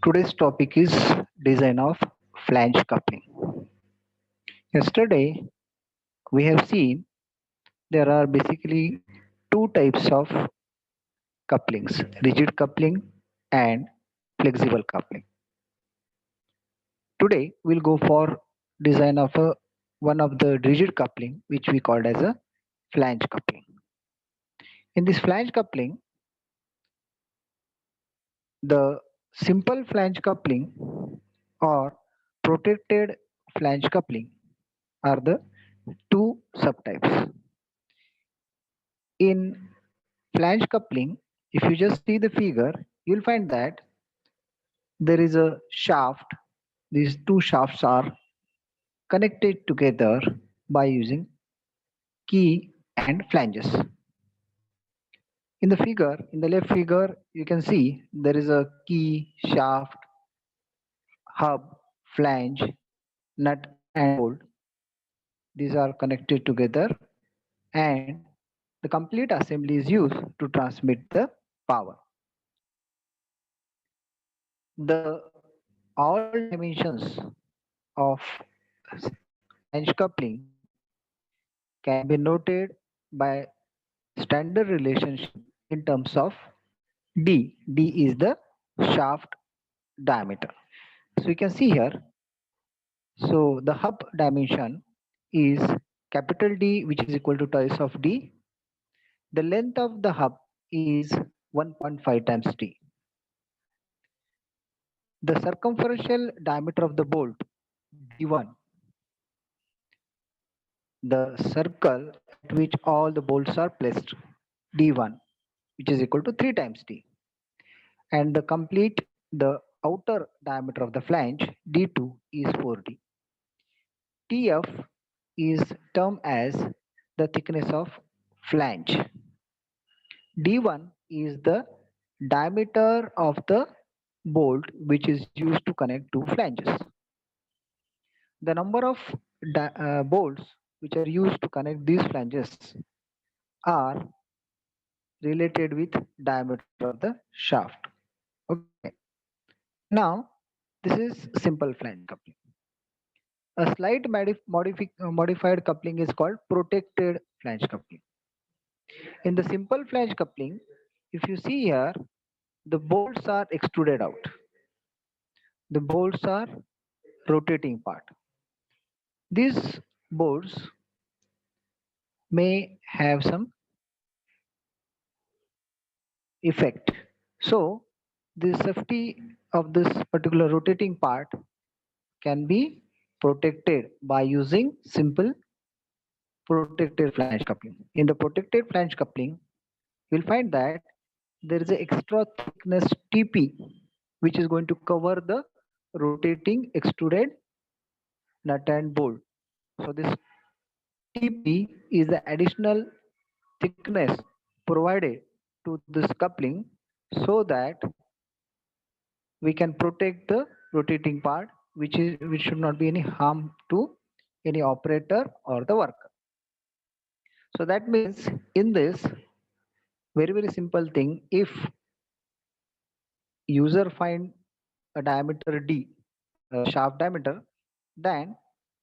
Today's topic is design of flange coupling. Yesterday, we have seen there are basically two types of couplings, rigid coupling and flexible coupling. Today, we'll go for design of one of the rigid coupling, which we called as a flange coupling. In this flange coupling, the simple flange coupling or protected flange coupling are the two subtypes. In flange coupling, if you just see the figure, you'll find that there is a shaft. These two shafts are connected together by using key and flanges. In the figure, in the left figure, you can see there is a key, shaft, hub, flange, nut and bolt. These are connected together and the complete assembly is used to transmit the power. The all dimensions of flange coupling can be noted by standard relationship in terms of D. D is the shaft diameter. So you can see here, so the hub dimension is capital D, which is equal to twice of D. The length of the hub is 1.5 times D. The circumferential diameter of the bolt D1, the circle at which all the bolts are placed, D1, which is equal to 3 times D. And the outer diameter of the flange D2 is 4D. TF is termed as the thickness of flange. D1 is the diameter of the bolt which is used to connect two flanges. The number of bolts which are used to connect these flanges are related with diameter of the shaft. Okay. Now, this is simple flange coupling. A slight modified coupling is called protected flange coupling. In the simple flange coupling, if you see here, the bolts are extruded out. The bolts are rotating part. These bolts may have some effect. So, the safety of this particular rotating part can be protected by using simple protected flange coupling. In the protected flange coupling, you'll find that there is an extra thickness TP which is going to cover the rotating extruded nut and bolt. So this TP is the additional thickness provided to this coupling so that we can protect the rotating part which should not be any harm to any operator or the worker. So that means in this very simple thing, if user find a diameter D, shaft diameter, then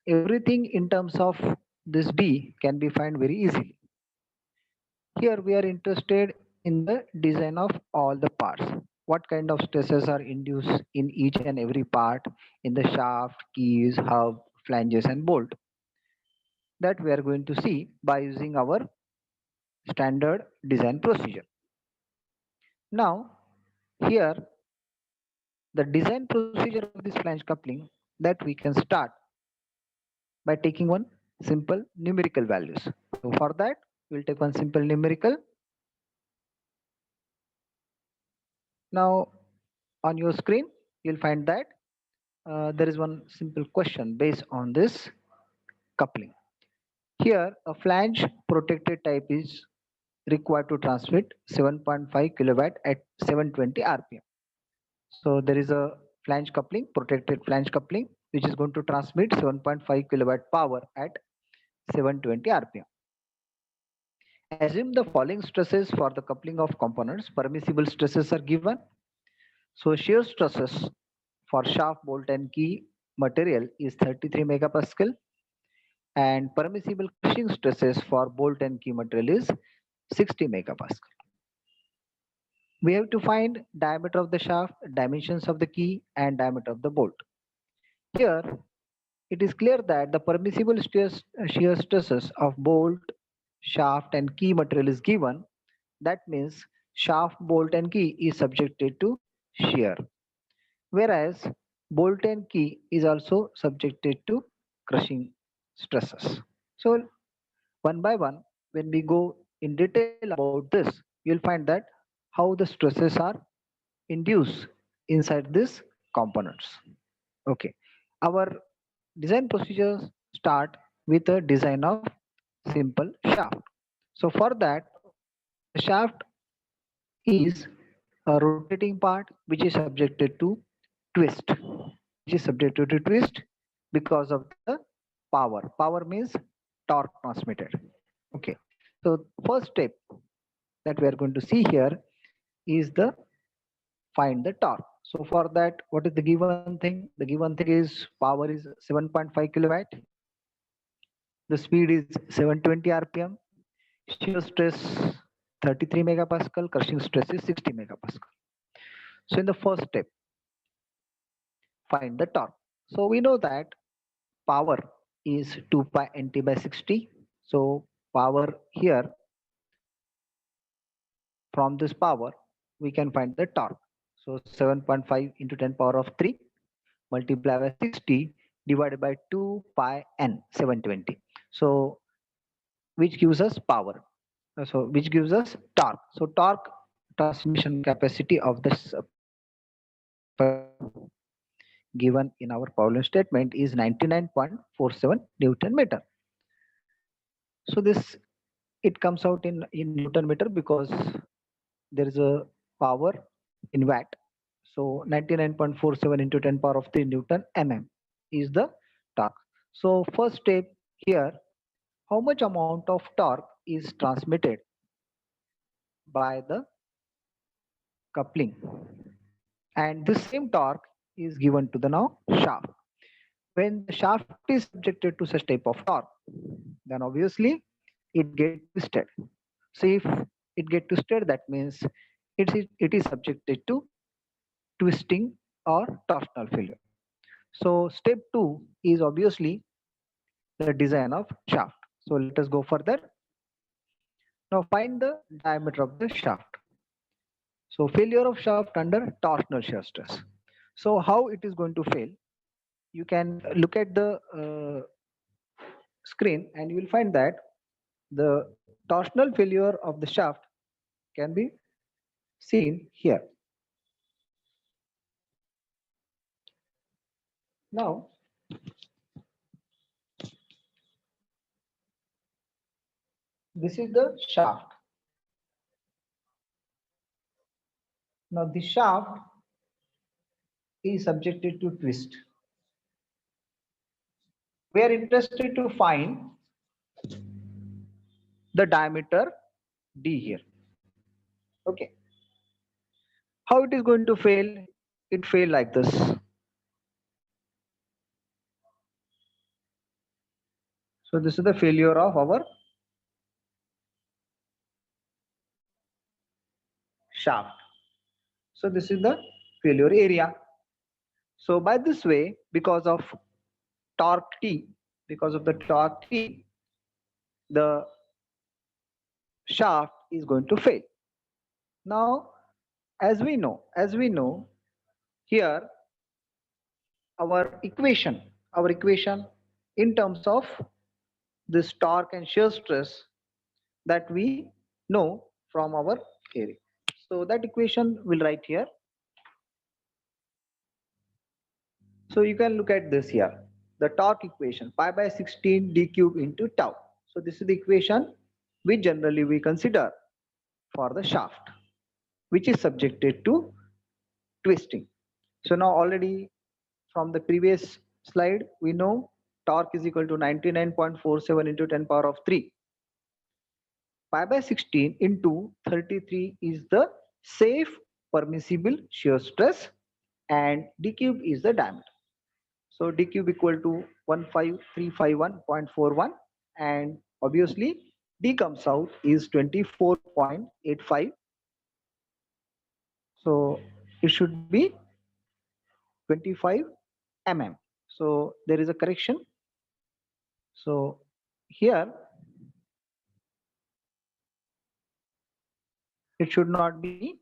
everything in terms of this D can be found very easily. Here we are interested in the design of all the parts. What kind of stresses are induced in each and every part in the shaft, keys, hub, flanges and bolt. That we are going to see by using our standard design procedure. Now, here the design procedure of this flange coupling that we can start by taking one simple numerical values. So for that, we'll take one simple numerical. Now on your screen, you'll find that there is one simple question based on this coupling. Here, a flange protected type is required to transmit 7.5 kilowatt at 720 RPM. So there is a flange coupling, protected flange coupling, which is going to transmit 7.5 kilowatt power at 720 RPM. Assume the following stresses for the coupling of components. Permissible stresses are given. So shear stresses for shaft, bolt and key material is 33 megapascal, and permissible crushing stresses for bolt and key material is 60 megapascal. We have to find diameter of the shaft, dimensions of the key, and diameter of the bolt. Here, it is clear that the permissible shear stresses of bolt, shaft, and key material is given. That means shaft, bolt, and key is subjected to shear, whereas bolt and key is also subjected to crushing stresses. So, one by one, when we go in detail about this, you'll find that how the stresses are induced inside these components. Okay, our design procedures start with a design of simple shaft. So for that, the shaft is a rotating part which is subjected to twist, because of the power. Power means torque transmitted. Okay, so first step that we are going to see here is the find the torque. So for that, what is the given thing? The given thing is power is 7.5 kilowatt, the speed is 720 rpm, shear stress 33 megapascal, crushing stress is 60 megapascal. So in the first step, find the torque. So we know that power is 2 pi nt by 60. So power here, from this power, we can find the torque. So 7.5 into 10 power of 3 multiply by 60 divided by 2 pi n 720. So which gives us power. So which gives us torque. So torque transmission capacity of this particular given in our problem statement is 99.47 Newton meter. So this, it comes out in Newton meter because there is a power in watt. So 99.47 into 10 power of 3 Newton mm is the torque. So first step here, how much amount of torque is transmitted by the coupling, and this same torque is given to the now shaft. When the shaft is subjected to such type of torque, then obviously it get twisted. So if it get twisted, that means it is subjected to twisting or torsional failure. So step 2 is obviously the design of shaft. So let us go further. Now find the diameter of the shaft. So failure of shaft under torsional shear stress. So how it is going to fail? You can look at the screen and you will find that the torsional failure of the shaft can be seen here. Now, this is the shaft. Now, the shaft is subjected to twist. We are interested to find the diameter D here. Okay. How it is going to fail? It fail like this. So this is the failure of our shaft. So this is the failure area. So by this way, because of torque T, because of the torque T, the shaft is going to fail. Now, as we know here, our equation in terms of this torque and shear stress that we know from our theory. So that equation we'll write here. So you can look at this here, the torque equation, pi by 16 d cube into tau. So this is the equation which generally we consider for the shaft, which is subjected to twisting. So now already from the previous slide, we know torque is equal to 99.47 into 10 power of 3. Pi by 16 into 33 is the safe permissible shear stress, and d cube is the diameter. So d cube equal to 15351.41, and obviously d comes out is 24.85. So it should be 25 mm. So there is a correction. So here it should not be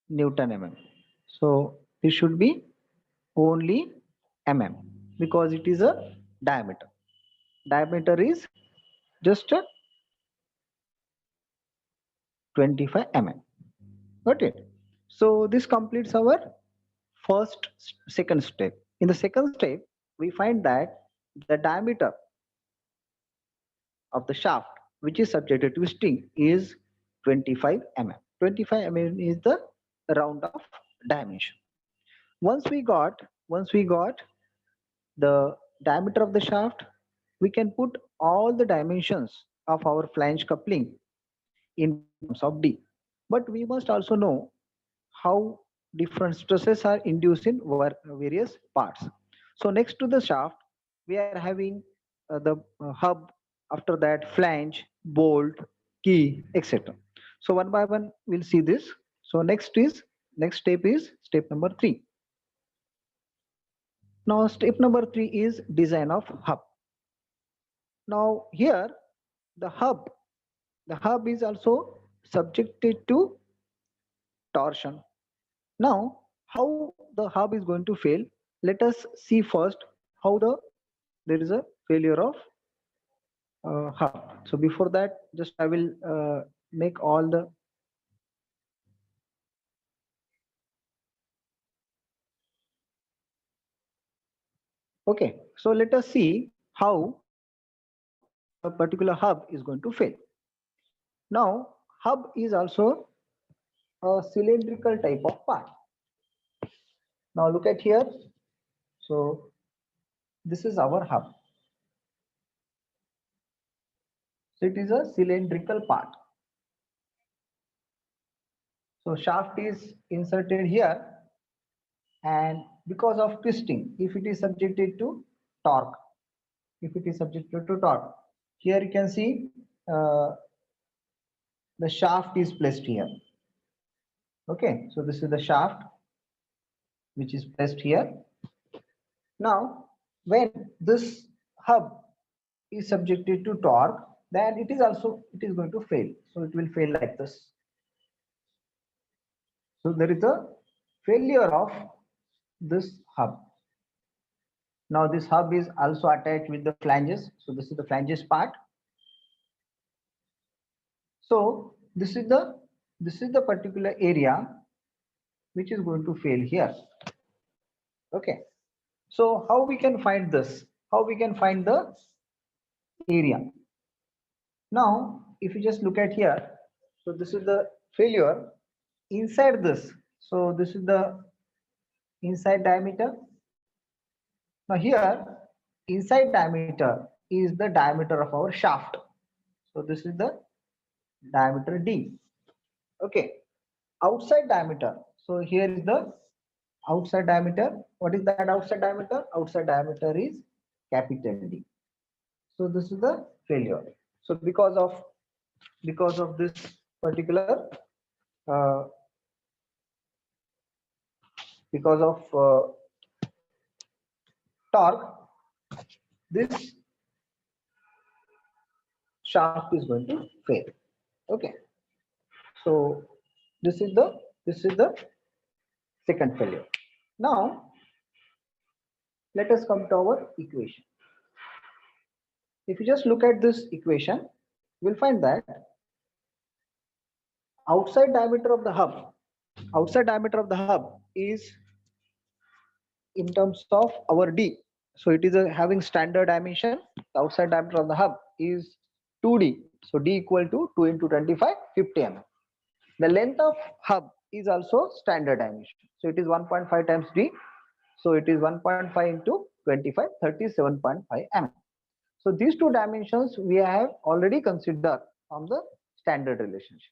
Newton mm. So this should be only mm because it is a diameter. Diameter is just a 25 mm. Got it? So this completes our second step. In the second step, we find that the diameter of the shaft which is subject to twisting is 25 mm. 25 mm is the round of dimension. Once we got the diameter of the shaft, we can put all the dimensions of our flange coupling in terms of D. But we must also know how different stresses are induced in various parts. So next to the shaft, we are having the hub, after that flange, bolt, key, etc. So one by one, we'll see this. So next step is step number 3. Now step number 3 is design of hub. Now here the hub is also subjected to torsion. Now how the hub is going to fail? Let us see first how there is a failure of hub. So before that, just I will make all the okay. So let us see how the particular hub is going to fail. Now hub is also a cylindrical type of part. Now look at here. So this is our hub. So it is a cylindrical part. So shaft is inserted here, and because of twisting, if it is subjected to torque, here you can see uh, the shaft is placed here. Okay, so this is the shaft which is placed here. Now, when this hub is subjected to torque, then it is going to fail. So it will fail like this. So there is a failure of this hub. Now this hub is also attached with the flanges. So this is the flanges part. So this is the particular area which is going to fail here. Okay. So how we can find this? How we can find the area? Now, if you just look at here, so this is the failure inside this. So this is the inside diameter. Now here, inside diameter is the diameter of our shaft. So this is the diameter D. Okay. Outside diameter. So here is the outside diameter. What is that outside diameter? Outside diameter is capital D. So this is the failure. So because of this particular uh, because of torque, this shaft is going to fail. Okay. So this is the second failure. Now let us come to our equation. If you just look at this equation, we'll find that outside diameter of the hub, is in terms of our D. So it is having standard dimension. The outside diameter of the hub is 2D. So D equal to 2 into 25, 50 mm. The length of hub is also standard dimension. So it is 1.5 times D. So it is 1.5 into 25, 37.5 mm. So these two dimensions we have already considered from the standard relationship.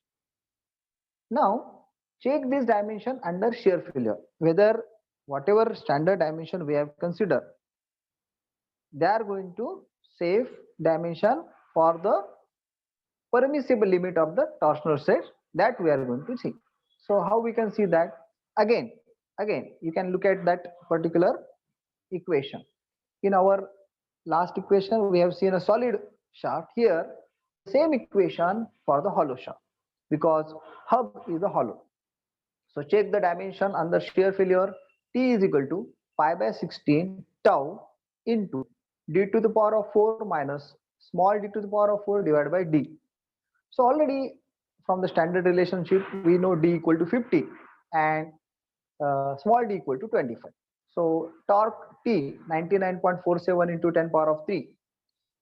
Now check this dimension under shear failure, whether whatever standard dimension we have considered, they are going to save dimension for the permissible limit of the torsional stress that we are going to see. So how we can see that? Again, again, you can look at that particular equation. In our last equation, we have seen a solid shaft. Here, the same equation for the hollow shaft, because hub is a hollow. So check the dimension under shear failure. T is equal to pi by 16 tau into d to the power of 4 minus small d to the power of 4 divided by d. So already from the standard relationship, we know d equal to 50 and small d equal to 25. So torque T 99.47 into 10 power of 3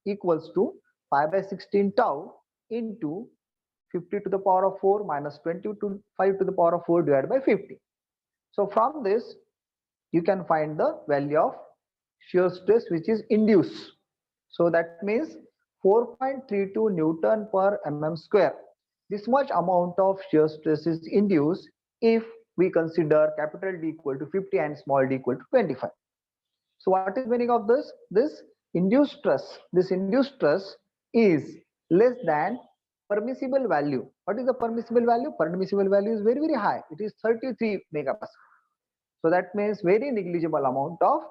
equals to pi by 16 tau into 50 to the power of 4 minus 25 to the power of 4 divided by 50. So from this, you can find the value of shear stress which is induced. So that means 4.32 Newton per mm square. This much amount of shear stress is induced if we consider capital D equal to 50 and small d equal to 25. So what is meaning of this? This induced stress is less than permissible value. What is the permissible value? Permissible value is very high. It is 33 megapascal. So that means very negligible amount of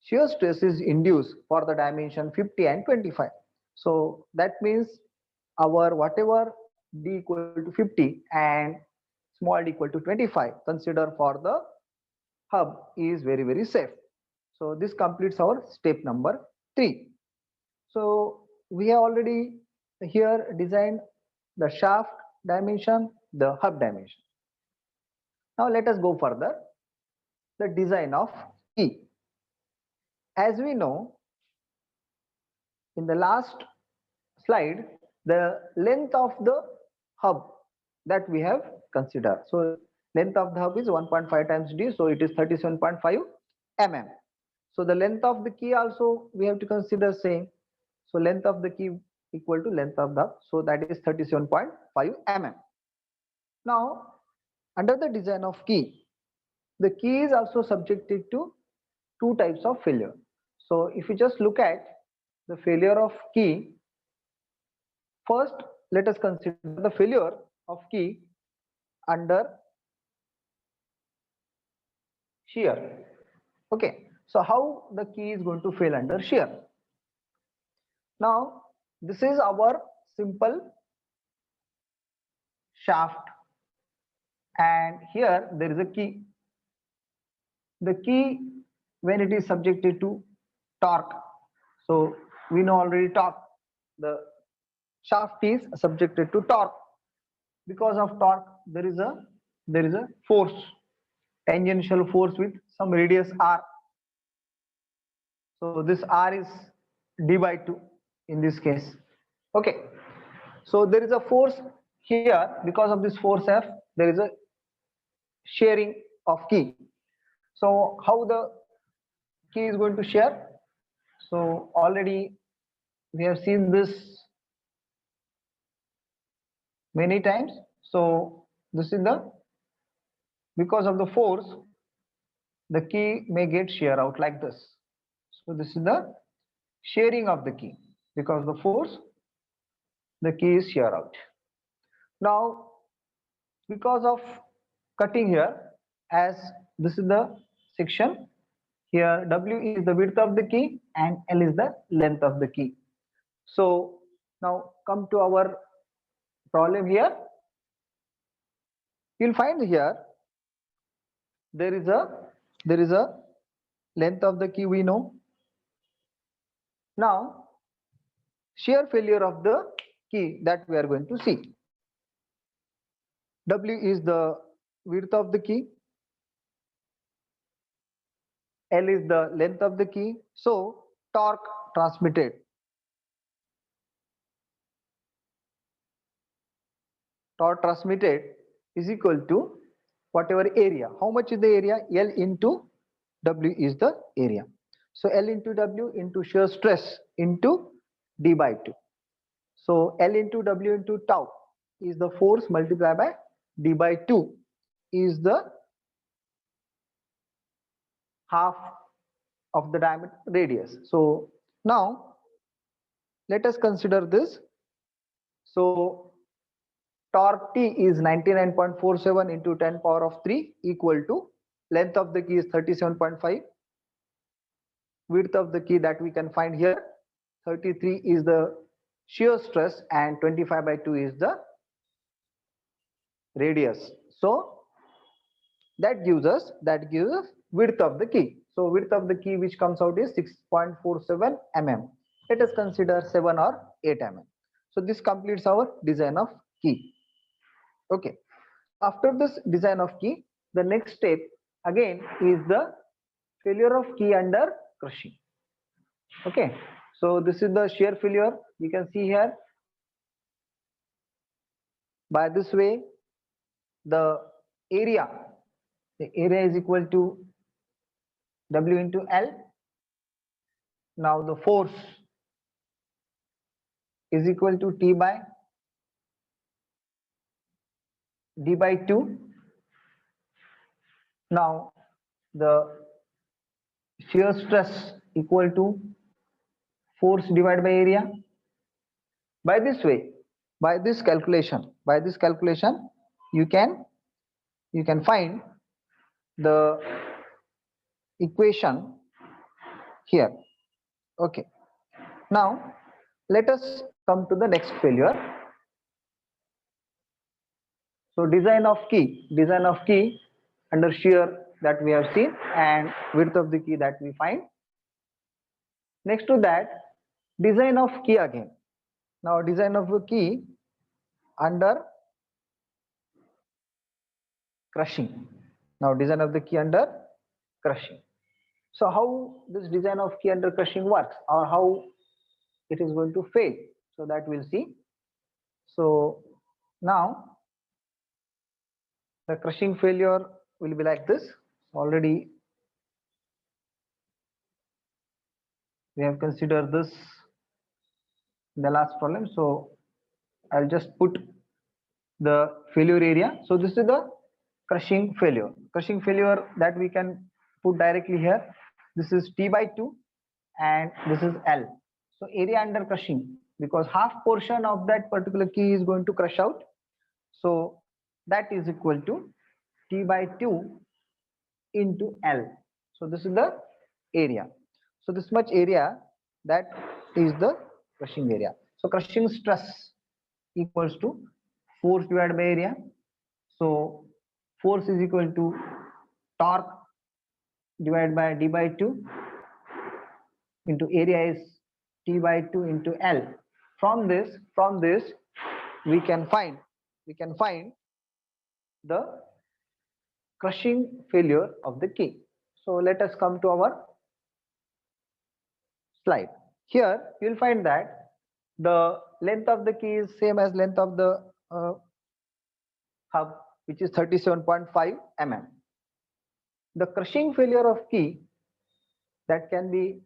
shear stress is induced for the dimension 50 and 25. So that means our whatever d equal to 50 and small d equal to 25 consider for the hub is very safe. So this completes our step number 3. So we have already here designed the shaft dimension, the hub dimension. Now let us go further. The design of key. As we know, in the last slide, the length of the hub that we have considered. So length of the hub is 1.5 times d, so it is 37.5 mm. So the length of the key also we have to consider same. So length of the key equal to length of the hub, so that is 37.5 mm. Now under the design of key, the key is also subjected to two types of failure. So if you just look at the failure of key, first let us consider the failure of key under shear. Okay, so how the key is going to fail under shear? Now this is our simple shaft and here there is a key. The key, when it is subjected to torque, so we know already torque, the shaft is subjected to torque. Because of torque there is a force, tangential force with some radius r. So this r is d by 2 in this case. Okay, so there is a force here. Because of this force F, there is a shearing of key. So how the key is going to shear? So already we have seen this many times. So this is the, because of the force, the key may get shear out like this. So this is the shearing of the key. Because of the force, the key is shear out. Now because of cutting here, as this is the section, here W is the width of the key and L is the length of the key. So now come to our problem here. You'll find here there is a length of the key we know. Now shear failure of the key that we are going to see. W is the width of the key, L is the length of the key. So torque transmitted is equal to whatever area. How much is the area? L into W is the area. So L into W into shear stress into d by 2. So L into W into tau is the force multiplied by d by 2 is the half of the diameter radius. So now let us consider this. So torque T is 99.47 into 10 power of 3 equal to length of the key is 37.5, width of the key that we can find here 33 is the shear stress and 25 by 2 is the radius. So that gives us width of the key. So width of the key which comes out is 6.47 mm. Let us consider 7 or 8 mm. So this completes our design of key. Okay. After this design of key, the next step again is the failure of key under crushing. Okay. So this is the shear failure. You can see here. By this way, the area is equal to W into L. Now the force is equal to T by D by 2. Now the shear stress equal to force divided by area. By this way, by this calculation, you can find the equation here. Okay. Now let us come to the next failure. So design of key under shear that we have seen and width of the key that we find. Next to that, design of key again. Now design of a key under crushing. Now design of the key under crushing. So how this design of key under crushing works or how it is going to fail. So that we'll see. So now the crushing failure will be like this. Already we have considered this in the last problem. So I'll just put the failure area. So this is the crushing failure. Crushing failure that we can put directly here. This is T by 2 and this is L. So area under crushing, because half portion of that particular key is going to crush out. So that is equal to T by 2 into L. So this is the area. So this much area, that is the crushing area. So crushing stress equals to force divided by area. So force is equal to torque divided by D by 2 into area is T by 2 into L. From this we can find the crushing failure of the key. So let us come to our slide. Here you will find that the length of the key is same as length of the hub, which is 37.5 mm. The crushing failure of key that can be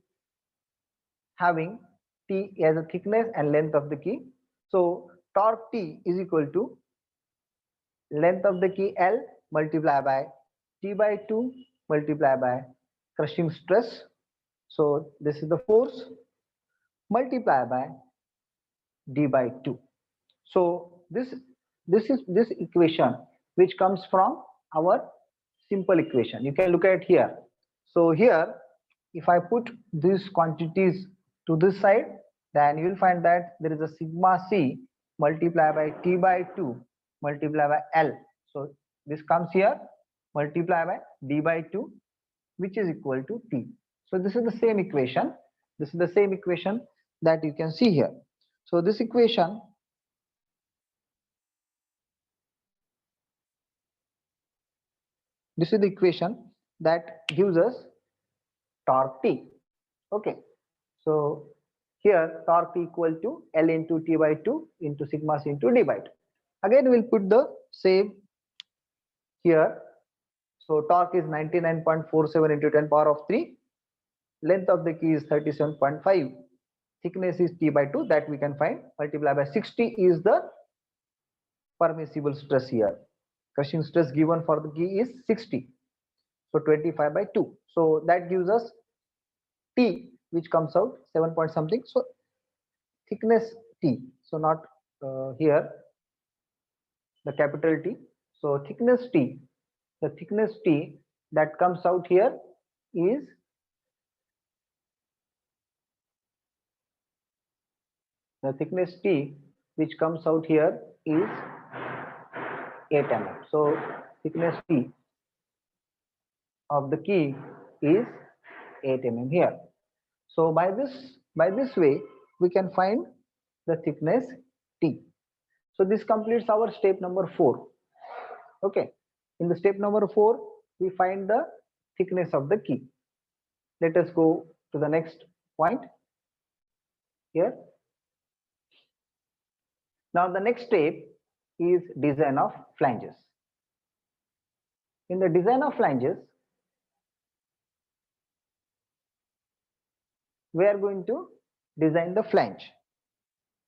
having T as a thickness and length of the key. So torque T is equal to length of the key L multiplied by T by 2 multiplied by crushing stress. So this is the force multiplied by D by 2. So this equation which comes from our simple equation. You can look at here. So here, if I put these quantities to this side, then you will find that there is a sigma c multiplied by T by 2 multiplied by L. So this comes here multiplied by D by 2, which is equal to T. So this is the same equation. This is the same equation that you can see here. So this equation this is the equation that gives us torque T. Okay. So here torque equal to L into T by 2 into sigma c into D by 2. Again we'll put the same here. So torque is 99.47 into 10 power of 3. Length of the key is 37.5. Thickness is T by 2 that we can find. Multiplied by 60 is the permissible stress here. Crushing stress given for the key is 60. So 25 by 2. So that gives us T, which comes out 7 point something. So thickness T. So not here the capital T. So thickness T. The thickness T that comes out here is the thickness T which comes out here is 8 mm. So thickness T of the key is 8 mm here. So by this way we can find the thickness T. So this completes our step number 4. Okay. In the step number 4 we find the thickness of the key. Let us go to the next point here. Now the next step is design of flanges. In the design of flanges, we are going to design the flange.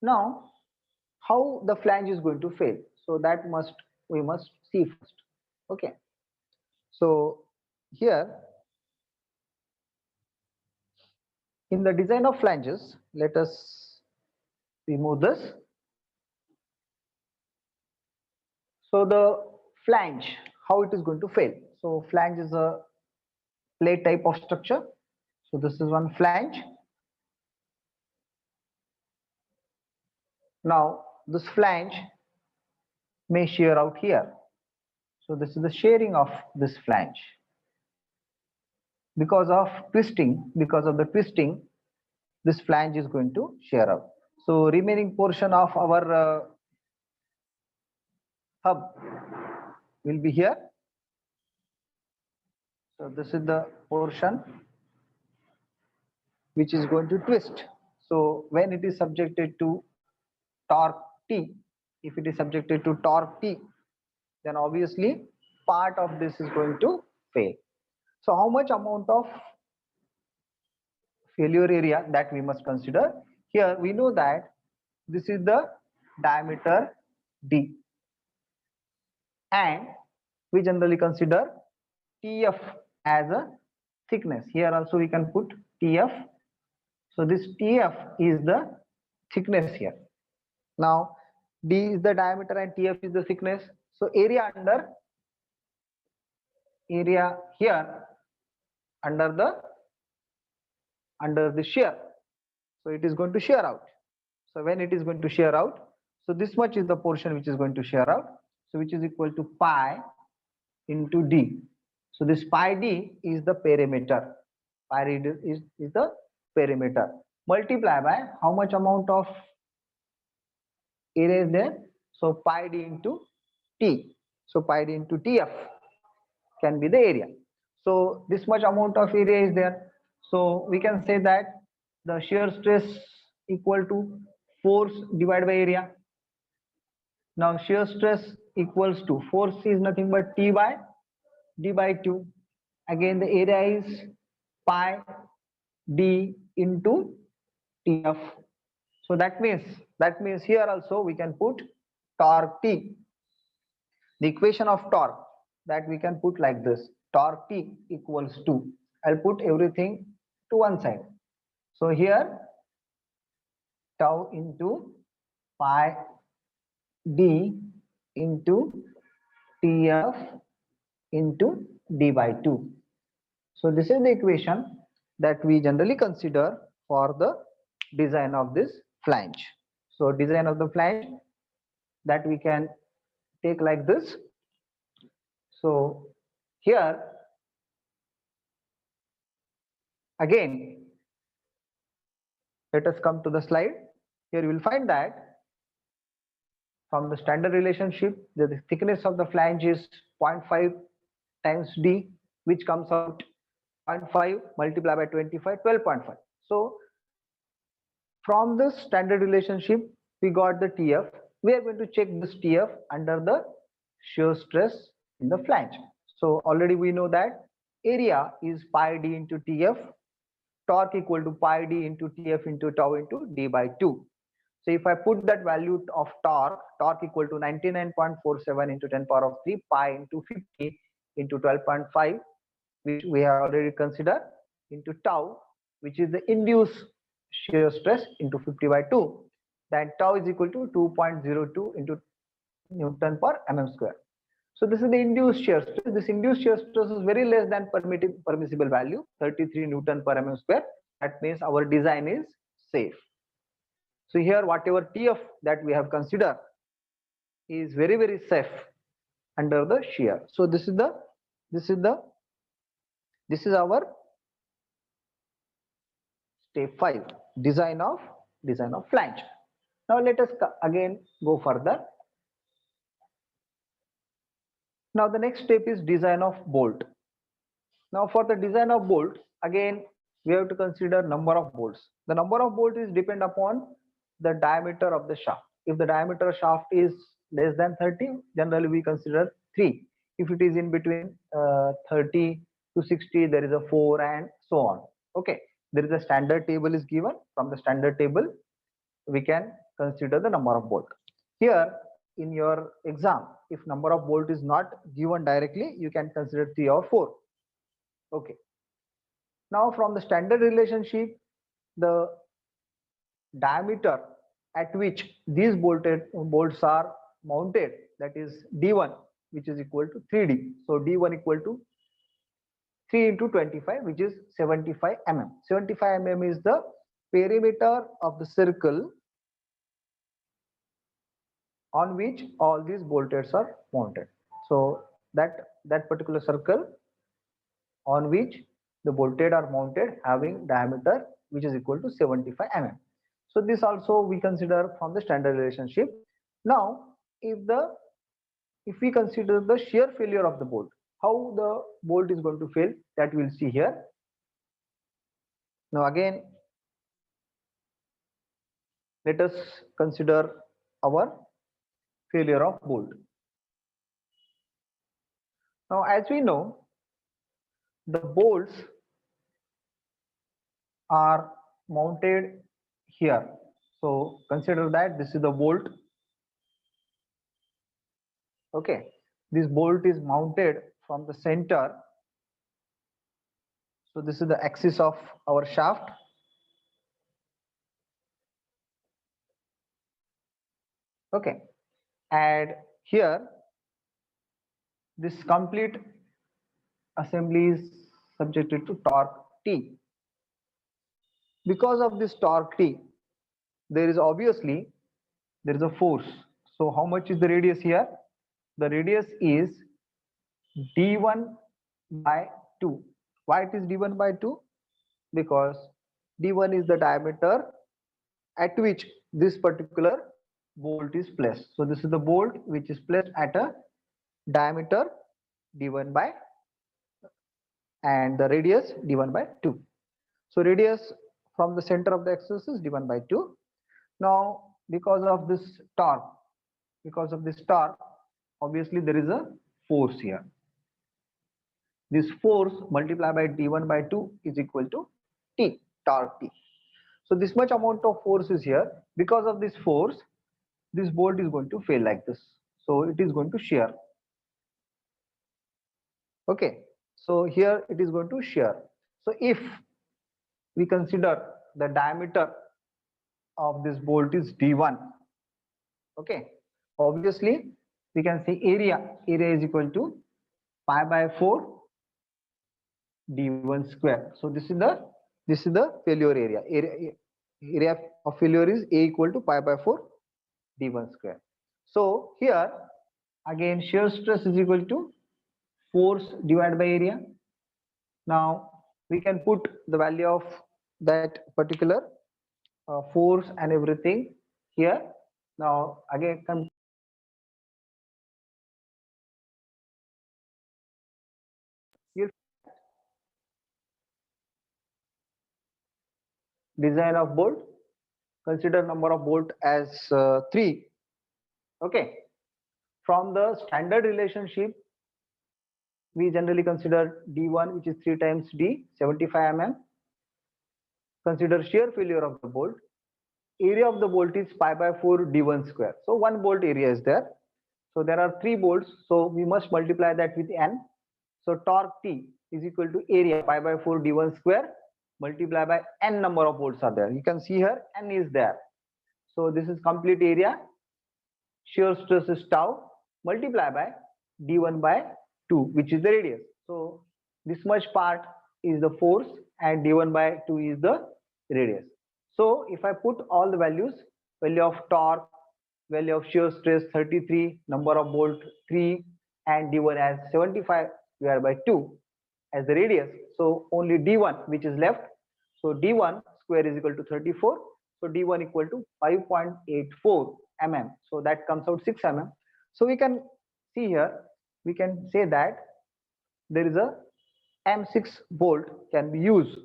Now, how the flange is going to fail? So that we must see first. Okay. So here, in the design of flanges, let us remove this. So the flange, how it is going to fail? So flange is a plate type of structure. So this is one flange. Now this flange may shear out here. So this is the shearing of this flange. Because of the twisting, this flange is going to shear out. So remaining portion of our hub will be here. So this is the portion which is going to twist. So when it is subjected to torque T, if it is subjected to torque T, then obviously part of this is going to fail. So how much amount of failure area that we must consider? Here we know that this is the diameter D, and we generally consider TF as a thickness. Here also we can put TF. So this TF is the thickness here. Now D is the diameter and TF is the thickness. So area here under the shear. So it is going to shear out. So when it is going to shear out, so this much is the portion which is going to shear out. So which is equal to pi into D. So this pi D is the perimeter. Pi D is the perimeter. Multiply by how much amount of area is there? So pi D into T. So pi D into TF can be the area. So this much amount of area is there. So we can say that the shear stress equal to force divided by area. Now shear stress equals to force is nothing but T by D by 2. Again the area is pi D into TF. So that means here also we can put torque T. The equation of torque that we can put like this: torque T equals to, I'll put everything to one side. So here tau into pi D into TF into D by 2. So this is the equation that we generally consider for the design of this flange. So design of the flange that we can take like this. So here again, let us come to the slide. Here you will find that from the standard relationship, the thickness of the flange is 0.5 times D, which comes out 0.5 multiplied by 25, 12.5. So from this standard relationship, we got the TF. We are going to check this TF under the shear stress in the flange. So already we know that area is pi D into TF, torque equal to pi D into TF into tau into D by 2. So if I put that value of torque equal to 99.47 into 10 power of 3 pi into 50 into 12.5, which we have already considered, into tau, which is the induced shear stress into 50 by 2, then tau is equal to 2.02 into Newton per mm square. So this is the induced shear stress. This induced shear stress is very less than permissible value, 33 Newton per mm square. That means our design is safe. So here whatever TF that we have considered is very safe under the shear. So this is our step 5, design of flange. Now let us again go further. Now the next step is design of bolt. Now for the design of bolt, again we have to consider number of bolts. The number of bolts is depend upon the diameter of the shaft. If the diameter of shaft is less than 30, generally we consider 3. If it is in between 30 to 60, there is a 4 and so on. Okay, there is a standard table is given. From the standard table, we can consider the number of bolt. Here in your exam, if number of bolt is not given directly, you can consider 3 or 4. Okay. Now from the standard relationship, the diameter at which these bolts are mounted, that is D1, which is equal to 3D. So D1 equal to 3 into 25, which is 75 mm. 75 mm is the perimeter of the circle on which all these bolts are mounted. So that particular circle on which the bolted are mounted having diameter which is equal to 75 mm. So this also we consider from the standard relationship. Now if we consider the shear failure of the bolt, how the bolt is going to fail, that we'll see here. Now again let us consider our failure of bolt. Now as we know, the bolts are mounted here. So consider that this is the bolt. Okay, this bolt is mounted from the center. So this is the axis of our shaft. Okay, and here this complete assembly is subjected to torque T. Because of this torque T, there is a force. So how much is the radius here? The radius is d1 by 2. Why it is d1 by 2? Because d1 is the diameter at which this particular bolt is placed. So this is the bolt which is placed at a diameter d1 by, and the radius d1 by 2. So radius from the center of the axis is d1 by 2. Now because of this torque, obviously there is a force here. This force multiplied by d1 by 2 is equal to T, torque T. So this much amount of force is here. Because of this force, this bolt is going to fail like this. So it is going to shear. Okay, so here it is going to shear. So if we consider the diameter of this bolt is d1, okay, obviously we can say area is equal to pi by 4 d1 square. So this is the failure area. Area of failure is A equal to pi by 4 d1 square. So here again shear stress is equal to force divided by area. Now we can put the value of that particular force and everything here. Now again design of bolt, consider number of bolt as 3. Okay, from the standard relationship we generally consider d1, which is 3 times d, 75 mm. Consider shear failure of the bolt. area of the bolt is pi by 4 d1 square. So one bolt area is there. So there are 3 bolts. So we must multiply that with n. So torque T is equal to area pi by 4 d1 square multiplied by n number of bolts are there. You can see here n is there. So this is complete area. Shear stress is tau multiplied by d1 by 2, which is the radius. So this much part is the force and d1 by 2 is the radius. So if I put all the values, value of torque, value of shear stress 33, number of bolt 3, and d1 as 75 divided by 2 as the radius. So only d1 which is left. So d1 square is equal to 34. So d1 equal to 5.84 mm. So that comes out 6 mm. So we can see here, we can say that there is a M6 bolt can be used.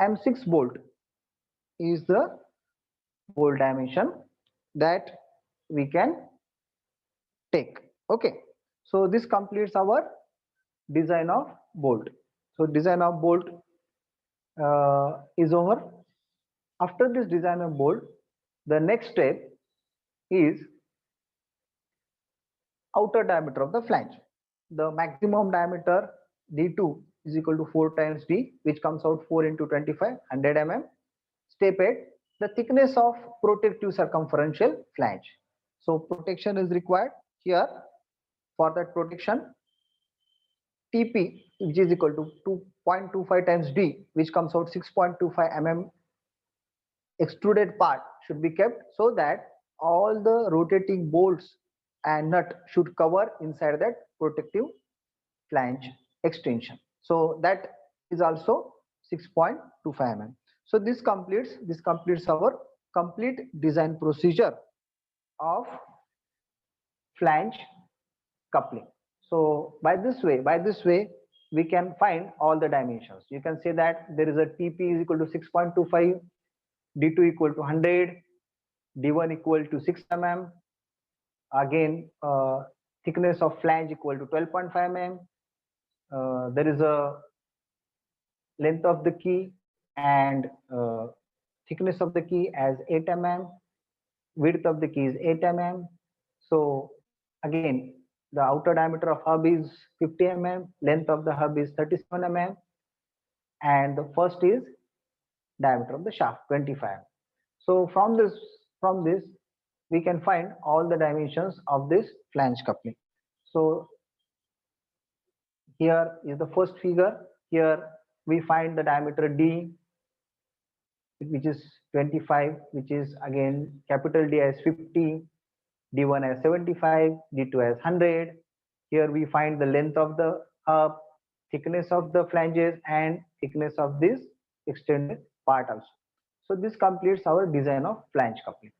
M6 bolt is the bolt dimension that we can take. Okay. So this completes our design of bolt. So design of bolt is over. After this design of bolt, the next step is outer diameter of the flange. The maximum diameter d2 is equal to 4 times d, which comes out 4 into 25, 100 mm. Step 8, the thickness of protective circumferential flange. So protection is required here. For that protection, TP, which is equal to 2.25 times d, which comes out 6.25 mm extruded part should be kept, so that all the rotating bolts and nut should cover inside that protective flange extension. So that is also 6.25 mm. So this completes our complete design procedure of flange coupling. So by this way we can find all the dimensions. You can say that there is a TP is equal to 6.25, d2 equal to 100, d1 equal to 6 mm. Again, thickness of flange equal to 12.5 mm. There is a length of the key and thickness of the key as 8 mm. Width of the key is 8 mm. So again, the outer diameter of hub is 50 mm. Length of the hub is 37 mm. And the first is diameter of the shaft 25. So from this we can find all the dimensions of this flange coupling. So here is the first figure. Here we find the diameter D, which is 25, which is again capital D as 50, D1 as 75, D2 as 100. Here we find the length of the hub, thickness of the flanges, and thickness of this extended part also. So this completes our design of flange coupling.